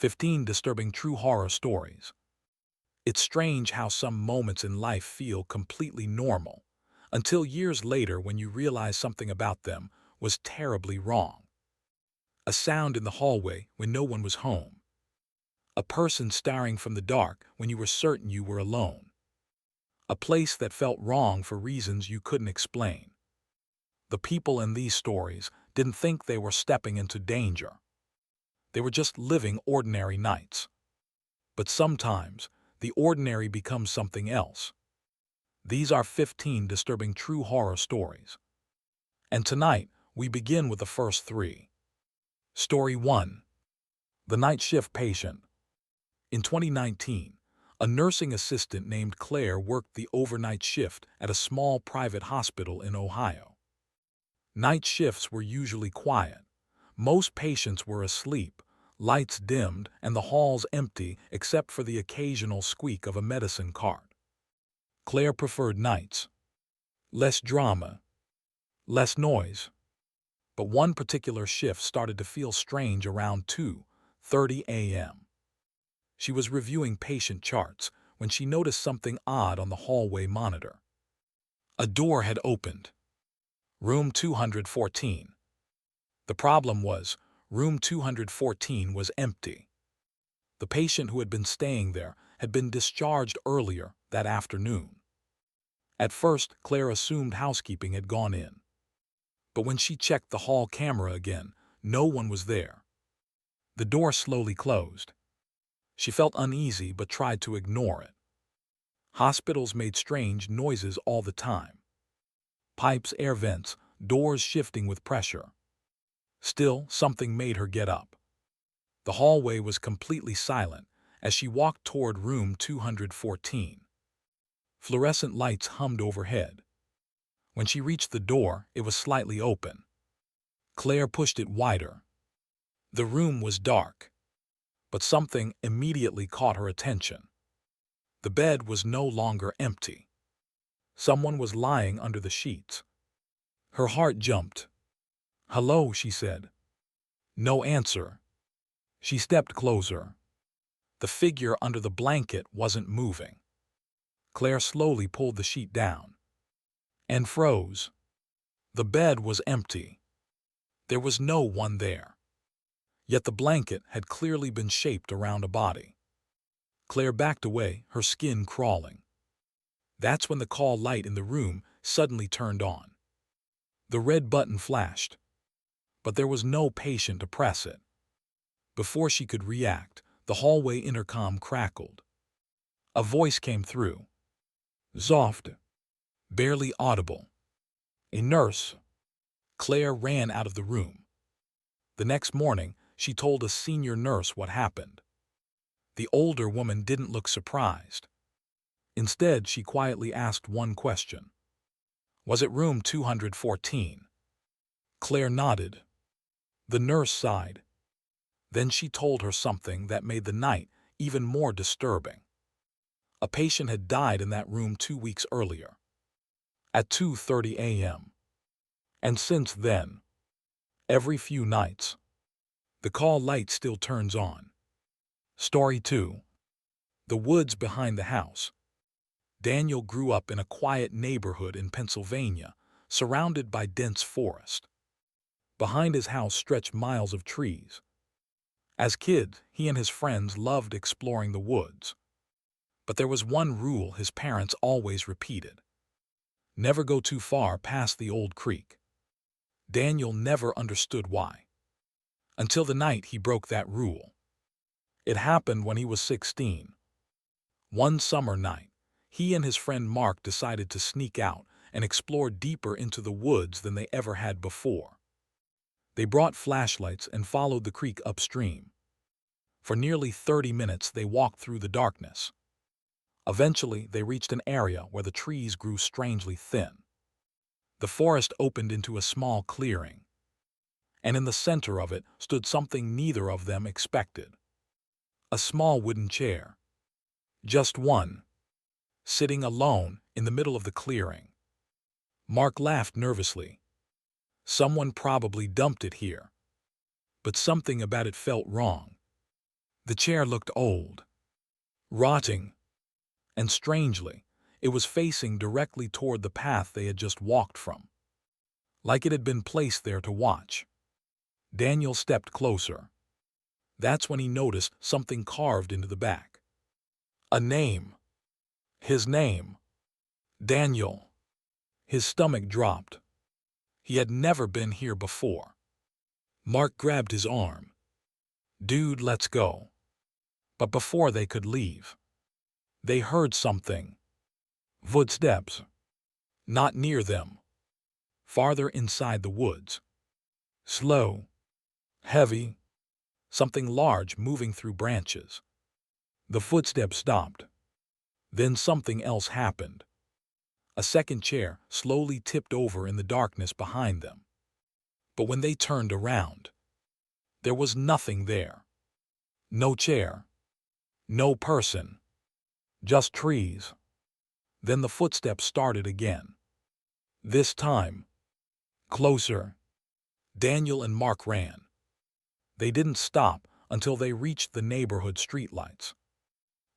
15 Disturbing True Horror Stories. It's strange how some moments in life feel completely normal, until years later when you realize something about them was terribly wrong. A sound in the hallway when no one was home. A person staring from the dark when you were certain you were alone. A place that felt wrong for reasons you couldn't explain. The people in these stories didn't think they were stepping into danger. They were just living ordinary nights. But sometimes, the ordinary becomes something else. These are 15 disturbing true horror stories. And tonight, we begin with the first three. Story 1. The Night Shift Patient. In 2019, a nursing assistant named Claire worked the overnight shift at a small private hospital in Ohio. Night shifts were usually quiet. Most patients were asleep, lights dimmed, and the halls empty except for the occasional squeak of a medicine cart. Claire preferred nights. Less drama, less noise. But one particular shift started to feel strange around 2:30 a.m. She was reviewing patient charts when she noticed something odd on the hallway monitor. A door had opened. Room 214. The problem was, room 214 was empty. The patient who had been staying there had been discharged earlier that afternoon. At first, Claire assumed housekeeping had gone in. But when she checked the hall camera again, no one was there. The door slowly closed. She felt uneasy but tried to ignore it. Hospitals made strange noises all the time. Pipes, air vents, doors shifting with pressure. Still, something made her get up. The hallway was completely silent as she walked toward room 214. Fluorescent lights hummed overhead. When she reached the door, it was slightly open. Claire pushed it wider. The room was dark. But something immediately caught her attention. The bed was no longer empty. Someone was lying under the sheets. Her heart jumped. "Hello," she said. No answer. She stepped closer. The figure under the blanket wasn't moving. Claire slowly pulled the sheet down and froze. The bed was empty. There was no one there. Yet the blanket had clearly been shaped around a body. Claire backed away, her skin crawling. That's when the call light in the room suddenly turned on. The red button flashed, but there was no patient to press it. Before she could react, the hallway intercom crackled. A voice came through. Soft, barely audible. A nurse. Claire ran out of the room. The next morning, she told a senior nurse what happened. The older woman didn't look surprised. Instead, she quietly asked one question. Was it room 214? Claire nodded. The nurse sighed. Then she told her something that made the night even more disturbing. A patient had died in that room 2 weeks earlier, at 2:30 a.m. And since then, every few nights, the call light still turns on. Story 2. The Woods Behind the House. Daniel grew up in a quiet neighborhood in Pennsylvania, surrounded by dense forest. Behind his house stretched miles of trees. As kids, he and his friends loved exploring the woods. But there was one rule his parents always repeated. Never go too far past the old creek. Daniel never understood why. Until the night he broke that rule. It happened when he was 16. One summer night, he and his friend Mark decided to sneak out and explore deeper into the woods than they ever had before. They brought flashlights and followed the creek upstream. For nearly 30 minutes they walked through the darkness. Eventually, they reached an area where the trees grew strangely thin. The forest opened into a small clearing. And in the center of it stood something neither of them expected. A small wooden chair. Just one. Sitting alone in the middle of the clearing. Mark laughed nervously. Someone probably dumped it here. But something about it felt wrong. The chair looked old, rotting, and strangely, it was facing directly toward the path they had just walked from, like it had been placed there to watch. Daniel stepped closer. That's when he noticed something carved into the back. A name. His name. Daniel. His stomach dropped. He had never been here before. Mark grabbed his arm. "Dude, let's go." But before they could leave, they heard something. Footsteps. Not near them. Farther inside the woods. Slow. Heavy. Something large moving through branches. The footsteps stopped. Then something else happened. A second chair slowly tipped over in the darkness behind them. But when they turned around, there was nothing there. No chair. No person. Just trees. Then the footsteps started again. This time, closer. Daniel and Mark ran. They didn't stop until they reached the neighborhood streetlights.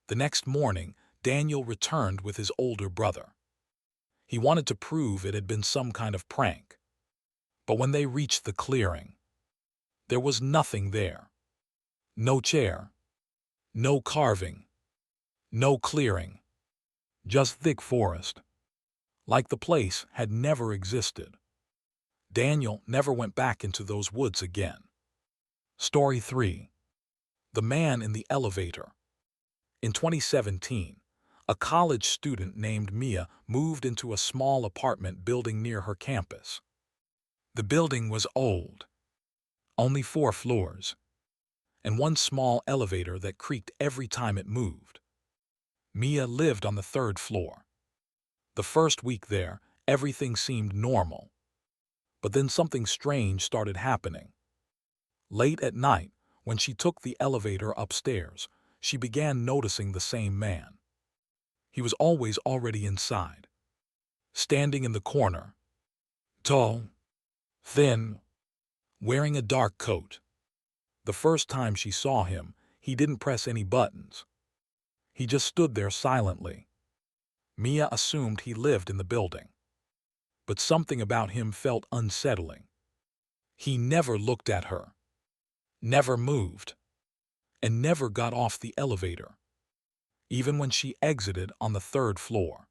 The next morning, Daniel returned with his older brother. He wanted to prove it had been some kind of prank. But when they reached the clearing, there was nothing there. No chair. No carving. No clearing. Just thick forest. Like the place had never existed. Daniel never went back into those woods again. Story 3. The Man in the Elevator. In 2017, a college student named Mia moved into a small apartment building near her campus. The building was old, only 4 floors, and one small elevator that creaked every time it moved. Mia lived on the 3rd floor. The first week there, everything seemed normal. But then something strange started happening. Late at night, when she took the elevator upstairs, she began noticing the same man. He was always already inside, standing in the corner, tall, thin, wearing a dark coat. The first time she saw him, he didn't press any buttons. He just stood there silently. Mia assumed he lived in the building. But something about him felt unsettling. He never looked at her, never moved, and never got off the elevator. Even when she exited on the 3rd floor,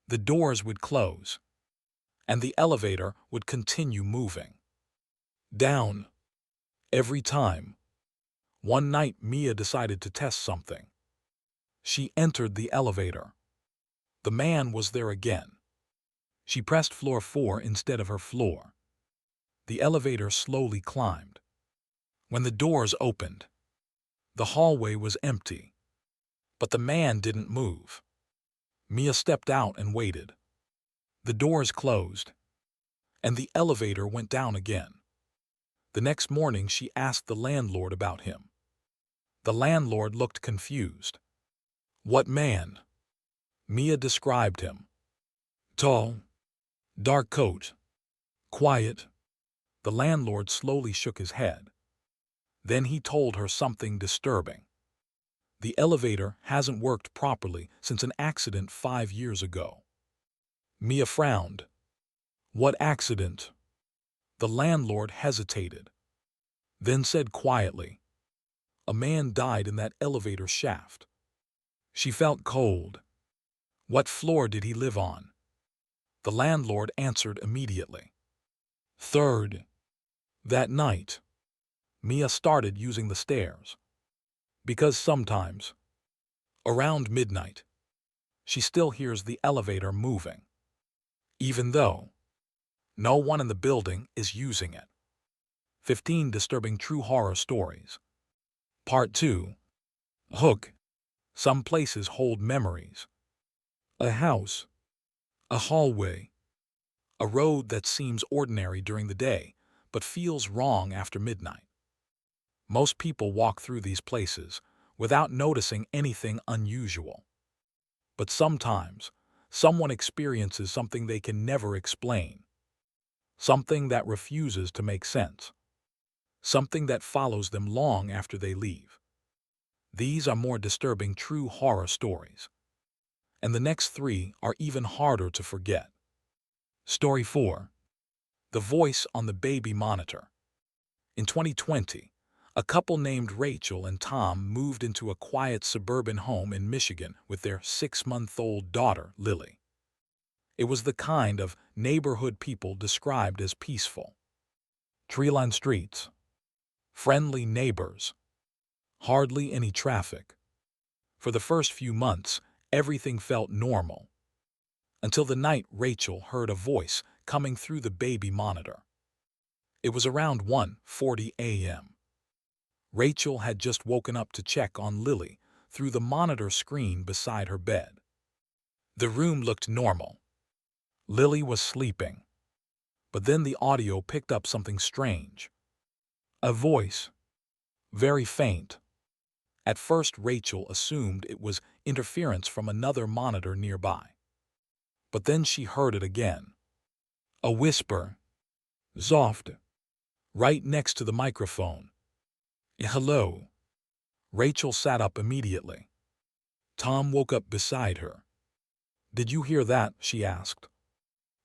the doors would close, and the elevator would continue moving. Down. Every time. One night, Mia decided to test something. She entered the elevator. The man was there again. She pressed floor 4 instead of her floor. The elevator slowly climbed. When the doors opened, the hallway was empty. But the man didn't move. Mia stepped out and waited. The doors closed, and the elevator went down again. The next morning, she asked the landlord about him. The landlord looked confused. "What man?" Mia described him. "Tall, dark coat, quiet." The landlord slowly shook his head. Then he told her something disturbing. The elevator hasn't worked properly since an accident 5 years ago. Mia frowned. "What accident?" The landlord hesitated, then said quietly, "A man died in that elevator shaft." She felt cold. "What floor did he live on?" The landlord answered immediately. "3rd." That night, Mia started using the stairs. Because sometimes, around midnight, she still hears the elevator moving, even though no one in the building is using it. 15 Disturbing True Horror Stories. Part 2. Hook. Some places hold memories. A house. A hallway. A road that seems ordinary during the day, but feels wrong after midnight. Most people walk through these places without noticing anything unusual. But sometimes, someone experiences something they can never explain. Something that refuses to make sense. Something that follows them long after they leave. These are more disturbing true horror stories. And the next three are even harder to forget. Story 4. The Voice on the Baby Monitor. In 2020, a couple named Rachel and Tom moved into a quiet suburban home in Michigan with their 6-month-old daughter, Lily. It was the kind of neighborhood people described as peaceful. Tree-lined streets, friendly neighbors, hardly any traffic. For the first few months, everything felt normal, until the night Rachel heard a voice coming through the baby monitor. It was around 1:40 a.m. Rachel had just woken up to check on Lily through the monitor screen beside her bed. The room looked normal. Lily was sleeping. But then the audio picked up something strange. A voice. Very faint. At first, Rachel assumed it was interference from another monitor nearby. But then she heard it again. A whisper. Soft. Right next to the microphone. Hello. Rachel sat up immediately. Tom woke up beside her. Did you hear that? She asked.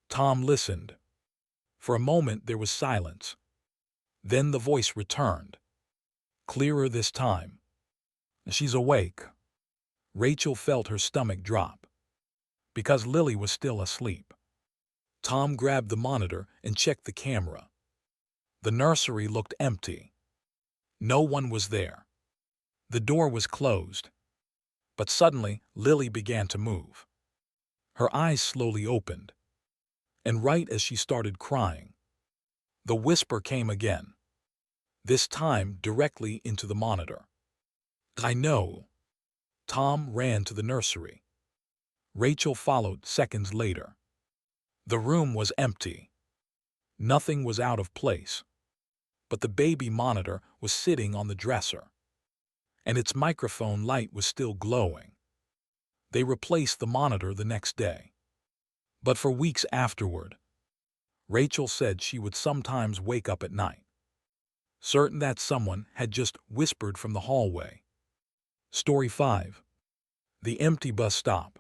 Tom listened. For a moment there was silence. Then the voice returned. Clearer this time. She's awake. Rachel felt her stomach drop. Because Lily was still asleep. Tom grabbed the monitor and checked the camera. The nursery looked empty. No one was there. The door was closed. But suddenly, Lily began to move. Her eyes slowly opened. And right as she started crying, the whisper came again. This time directly into the monitor. I know. Tom ran to the nursery. Rachel followed seconds later. The room was empty. Nothing was out of place. But the baby monitor was sitting on the dresser. And its microphone light was still glowing. They replaced the monitor the next day. But for weeks afterward, Rachel said she would sometimes wake up at night, certain that someone had just whispered from the hallway. Story 5. The Empty Bus Stop.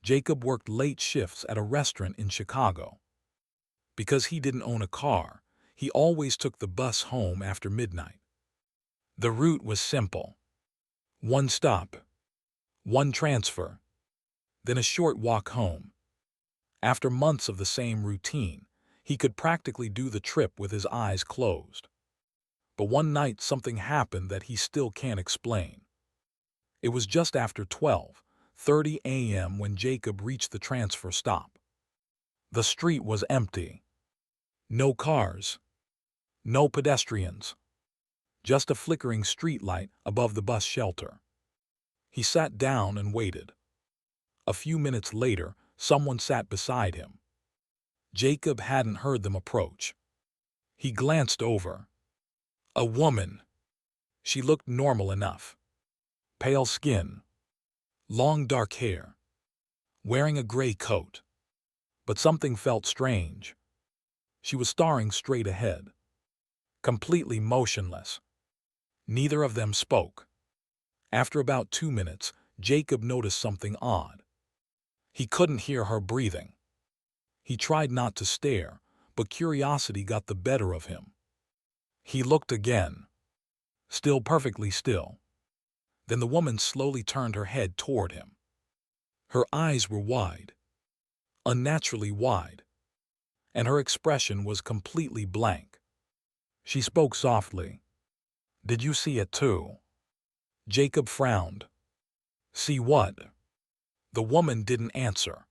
Jacob worked late shifts at a restaurant in Chicago. Because he didn't own a car, he always took the bus home after midnight. The route was simple. One stop, one transfer, then a short walk home. After months of the same routine, he could practically do the trip with his eyes closed. But one night something happened that he still can't explain. It was just after 12:30 a.m. when Jacob reached the transfer stop. The street was empty. No cars. No pedestrians. Just a flickering streetlight above the bus shelter. He sat down and waited. A few minutes later, someone sat beside him. Jacob hadn't heard them approach. He glanced over. A woman. She looked normal enough. Pale skin. Long dark hair. Wearing a gray coat. But something felt strange. She was staring straight ahead. Completely motionless. Neither of them spoke. After about 2 minutes, Jacob noticed something odd. He couldn't hear her breathing. He tried not to stare, but curiosity got the better of him. He looked again. Still perfectly still. Then the woman slowly turned her head toward him. Her eyes were wide. Unnaturally wide. And her expression was completely blank. She spoke softly. Did you see it too? Jacob frowned. See what? The woman didn't answer.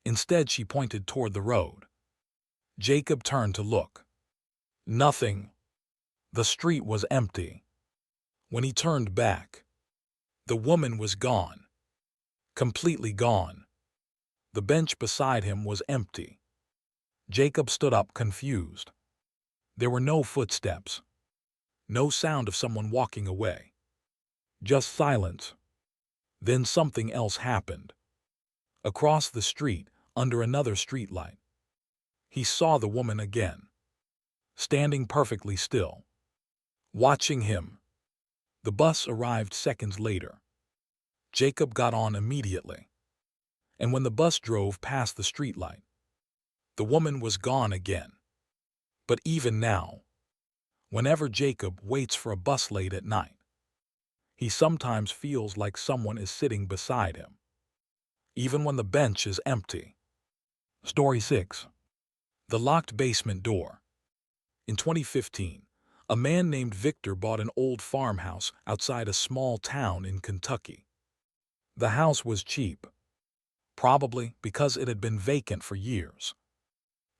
Instead, she pointed toward the road. Jacob turned to look. Nothing. The street was empty. When he turned back, the woman was gone. Completely gone. The bench beside him was empty. Jacob stood up confused. There were no footsteps. No sound of someone walking away. Just silence. Then something else happened. Across the street, under another streetlight, he saw the woman again. Standing perfectly still. Watching him. The bus arrived seconds later. Jacob got on immediately, and when the bus drove past the streetlight, the woman was gone again. But even now, whenever Jacob waits for a bus late at night, he sometimes feels like someone is sitting beside him, even when the bench is empty. Story 6. The Locked Basement Door. In 2015, a man named Victor bought an old farmhouse outside a small town in Kentucky. The house was cheap, probably because it had been vacant for years.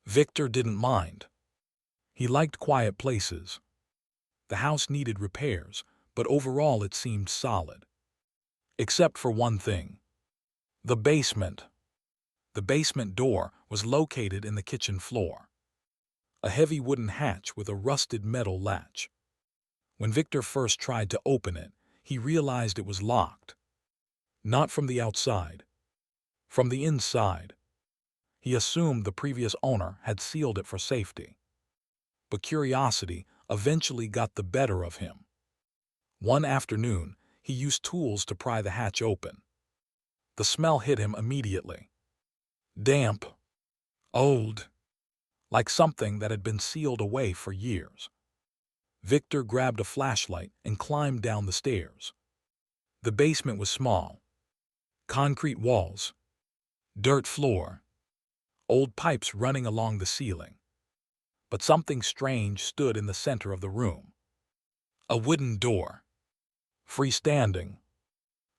Victor didn't mind. He liked quiet places. The house needed repairs, but overall it seemed solid. Except for one thing. The basement. The basement door was located in the kitchen floor. A heavy wooden hatch with a rusted metal latch. When Victor first tried to open it, he realized it was locked. Not from the outside, from the inside. He assumed the previous owner had sealed it for safety. But curiosity eventually got the better of him. One afternoon, he used tools to pry the hatch open. The smell hit him immediately. Damp. Old. Like something that had been sealed away for years. Victor grabbed a flashlight and climbed down the stairs. The basement was small. Concrete walls. Dirt floor. Old pipes running along the ceiling. But something strange stood in the center of the room. A wooden door. Freestanding.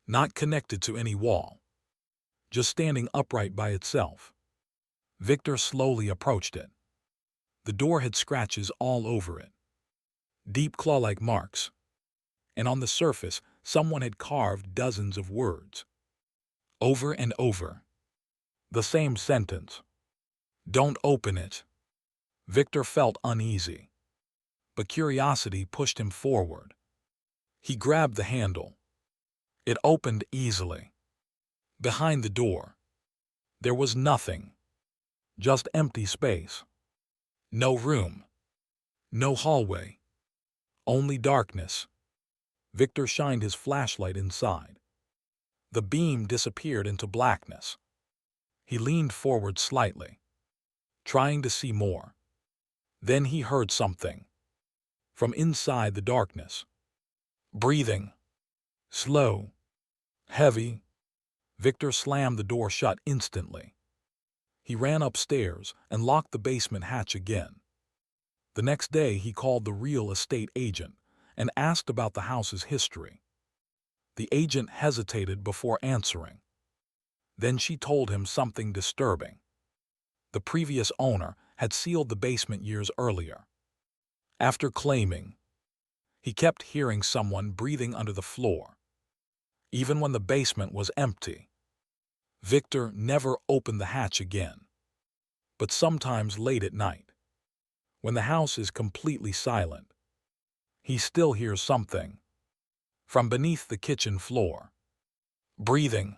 Not connected to any wall. Just standing upright by itself. Victor slowly approached it. The door had scratches all over it. Deep claw-like marks. And on the surface, someone had carved dozens of words. Over and over. The same sentence. Don't open it. Victor felt uneasy. But curiosity pushed him forward. He grabbed the handle. It opened easily. Behind the door, there was nothing. Just empty space. No room. No hallway. Only darkness. Victor shined his flashlight inside. The beam disappeared into blackness. He leaned forward slightly, trying to see more. Then he heard something. From inside the darkness. Breathing. Slow. Heavy. Victor slammed the door shut instantly. He ran upstairs and locked the basement hatch again. The next day he called the real estate agent and asked about the house's history. The agent hesitated before answering. Then she told him something disturbing. The previous owner had sealed the basement years earlier. After claiming, he kept hearing someone breathing under the floor, even when the basement was empty. Victor never opened the hatch again. But sometimes late at night, when the house is completely silent, he still hears something from beneath the kitchen floor. Breathing.